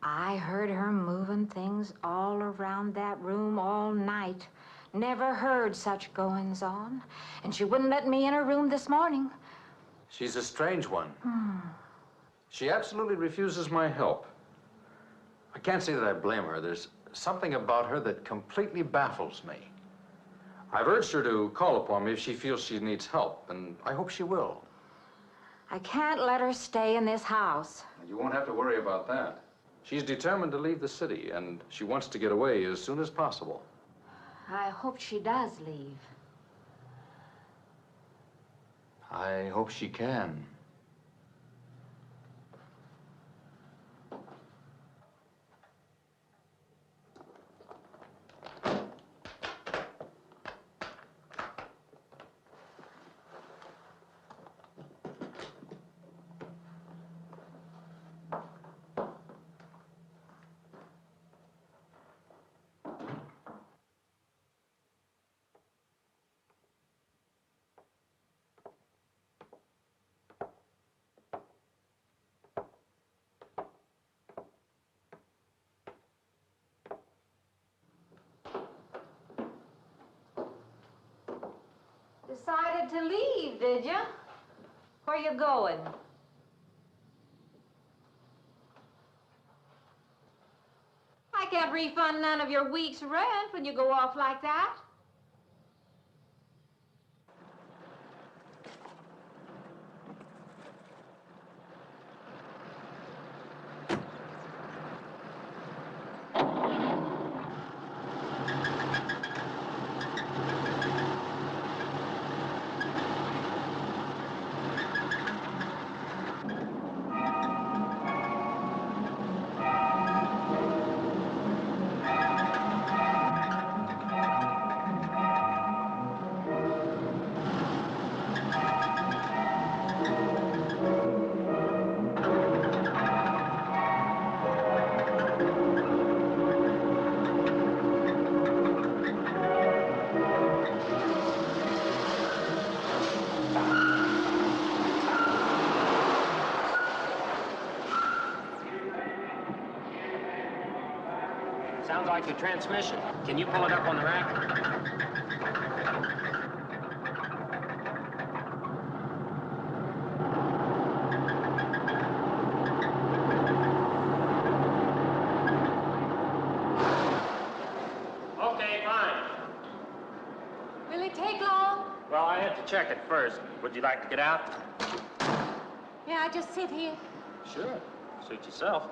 I heard her moving things all around that room all night, Never heard such goings-on. And she wouldn't let me in her room this morning. She's a strange one. Hmm. She absolutely refuses my help. I can't say that I blame her. There's something about her that completely baffles me. I've urged her to call upon me if she feels she needs help, and I hope she will. I can't let her stay in this house. You won't have to worry about that. She's determined to leave the city, and she wants to get away as soon as possible. I hope she does leave. I hope she can. Decided to leave, did you? Where you going? I can't refund none of your week's rent when you go off like that. Sounds like the transmission. Can you pull it up on the rack? Okay, fine. Will it take long? Well, I have to check it first. Would you like to get out? Yeah, I just sit here. Sure. Suit yourself.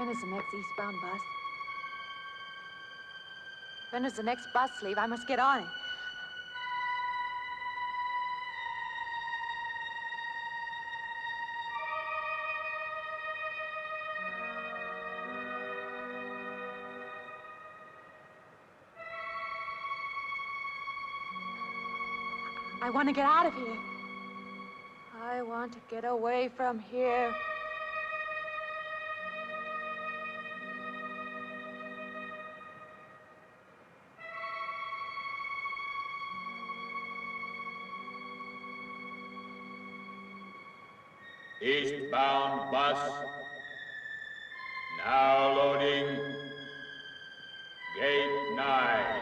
When is the next eastbound bus? When does the next bus leave? I must get on it. I want to get out of here. I want to get away from here. Eastbound bus. Now loading. Gate 9.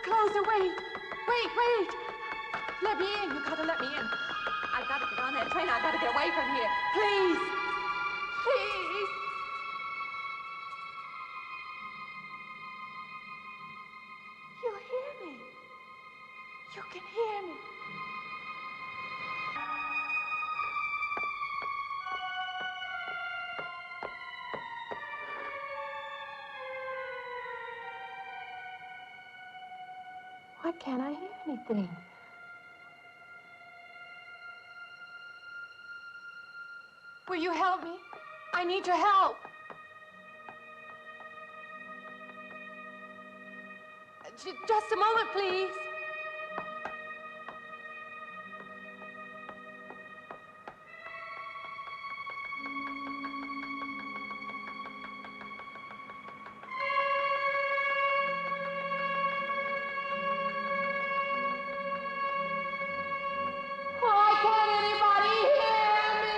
Close the wait. Wait. Let me in. You gotta let me in. I gotta get on that train. I gotta get away from here. Please. Please. You hear me. You can hear me. Why can't I hear anything? Will you help me? I need your help. Just a moment, please. Why can't anybody hear me?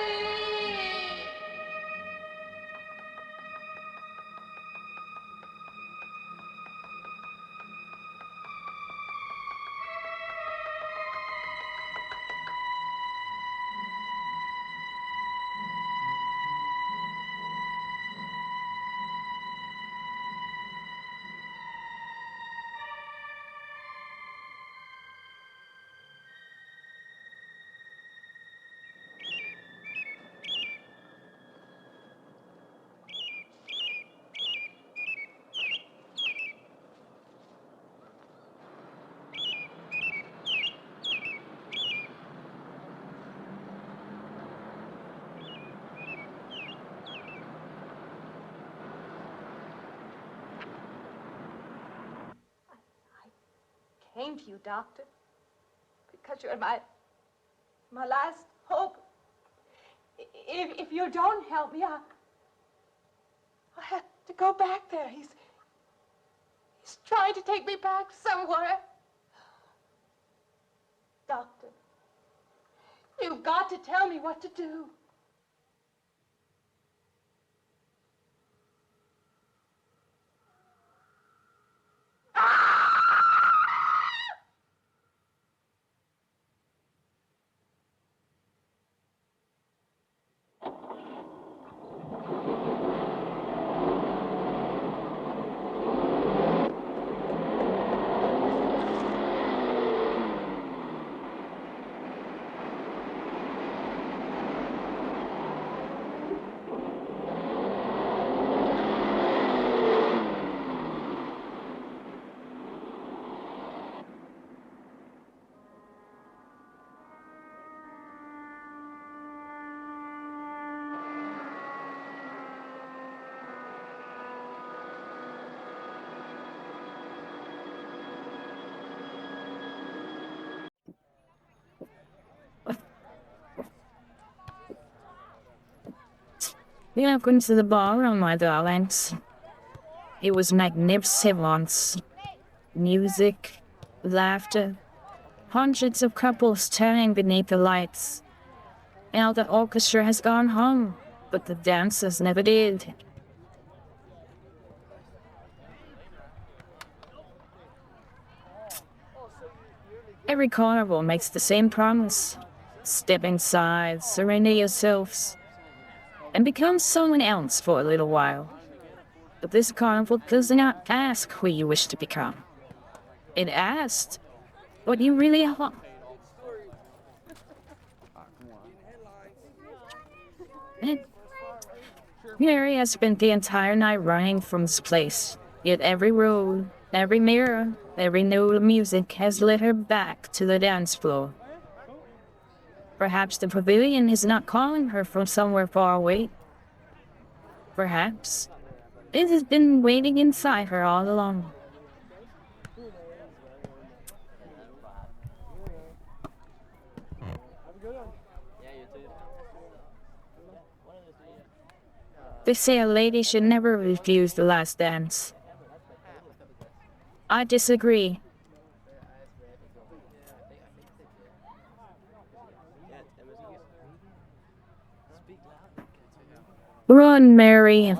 Came to you, Doctor, because you're my last hope. If you don't help me, I have to go back there. He's trying to take me back somewhere. Doctor, you've got to tell me what to do. Welcome to the ballroom, my darlings. It was magnificent once. Music, laughter, hundreds of couples turning beneath the lights. Now the orchestra has gone home, but the dancers never did. Every carnival makes the same promise. Step inside, surrender yourselves, and become someone else for a little while. But this carnival does not ask who you wish to become. It asks what you really are. Mary has spent the entire night running from this place, yet every road, every mirror, every note of music has led her back to the dance floor. Perhaps the pavilion is not calling her from somewhere far away. Perhaps it has been waiting inside her all along. They say a lady should never refuse the last dance. I disagree. Run, Mary.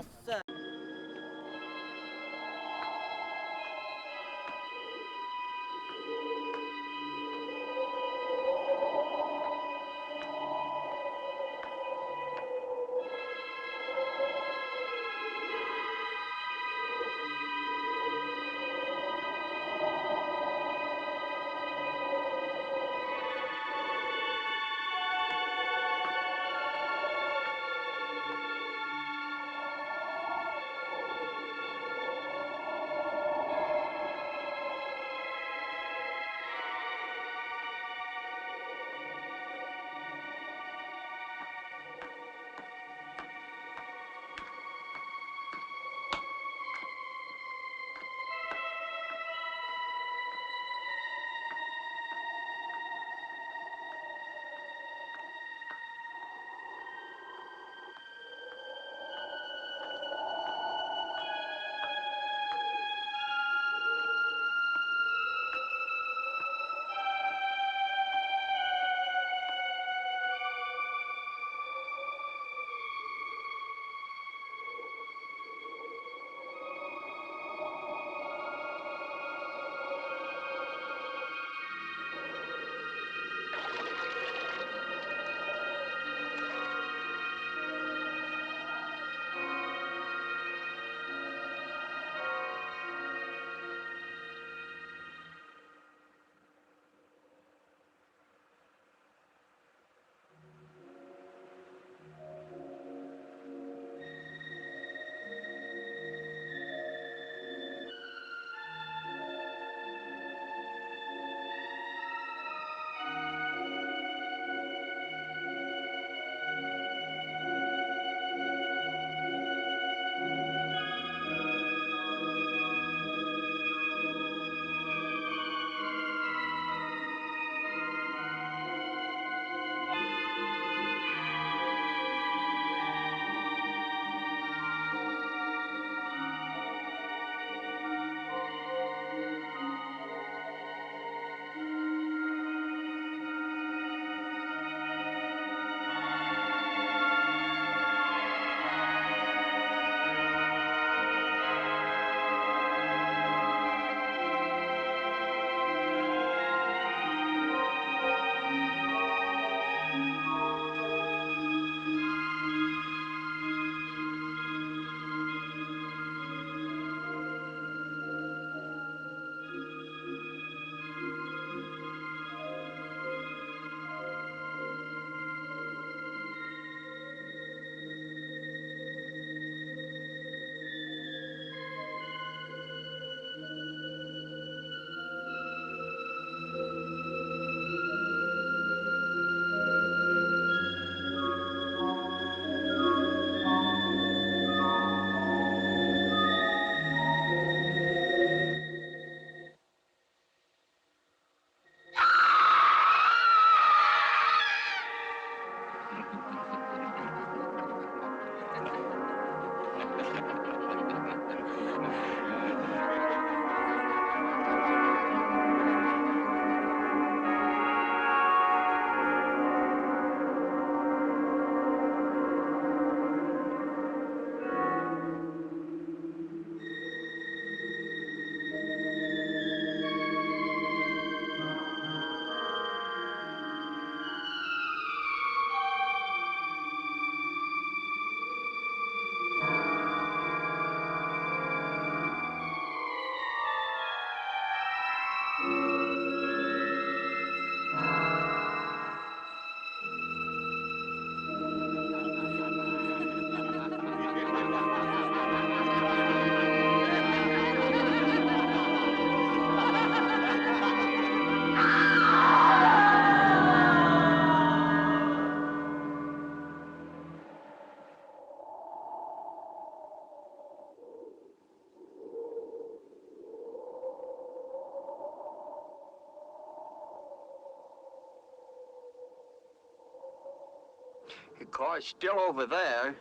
The car's still over there,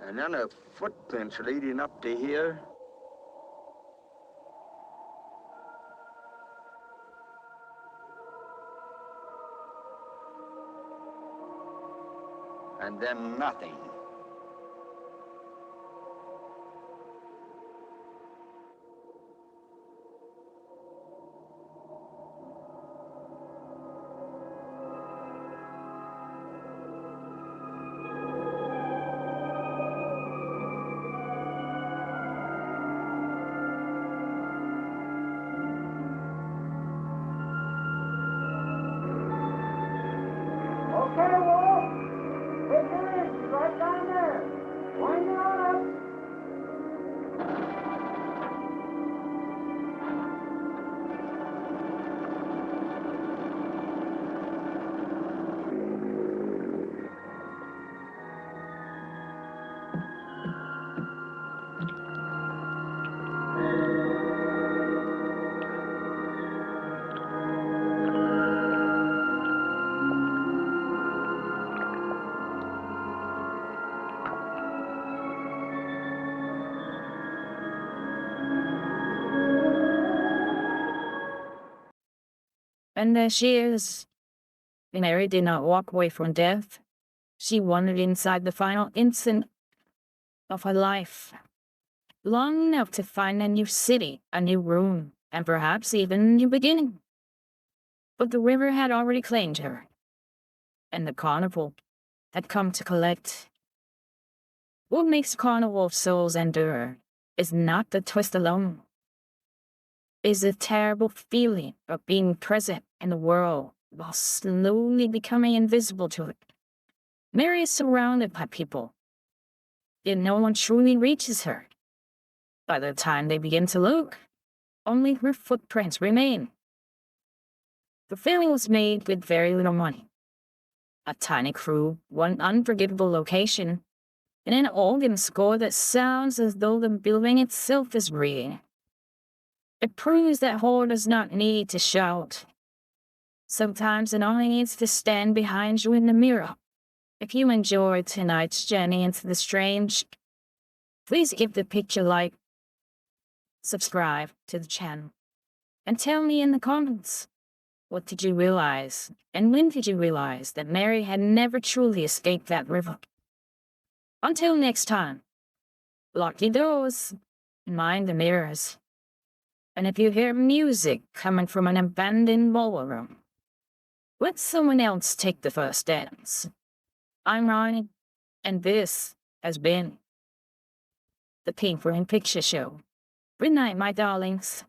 and then a footprints leading up to here. And then nothing. Okay, Wolf. Take it easy, right down there. Wind it on up. And there she is. Mary did not walk away from death. She wandered inside the final instant of her life, long enough to find a new city, a new room, and perhaps even a new beginning. But the river had already claimed her, and the carnival had come to collect. What makes Carnival of Souls endure is not the twist alone. Is a terrible feeling of being present in the world while slowly becoming invisible to it. Mary is surrounded by people, yet no one truly reaches her. By the time they begin to look, only her footprints remain. The film was made with very little money. A tiny crew, one unforgettable location, and an organ score that sounds as though the building itself is breathing. It proves that horror does not need to shout. Sometimes it only needs to stand behind you in the mirror. If you enjoyed tonight's journey into the strange, please give the picture a like, subscribe to the channel, and tell me in the comments, what did you realize, and when did you realize that Mary had never truly escaped that river? Until next time, lock your doors, and mind the mirrors. And if you hear music coming from an abandoned ballroom, let someone else take the first dance. I'm Ronnie, and this has been the Pink Room Picture Show. Good night, my darlings.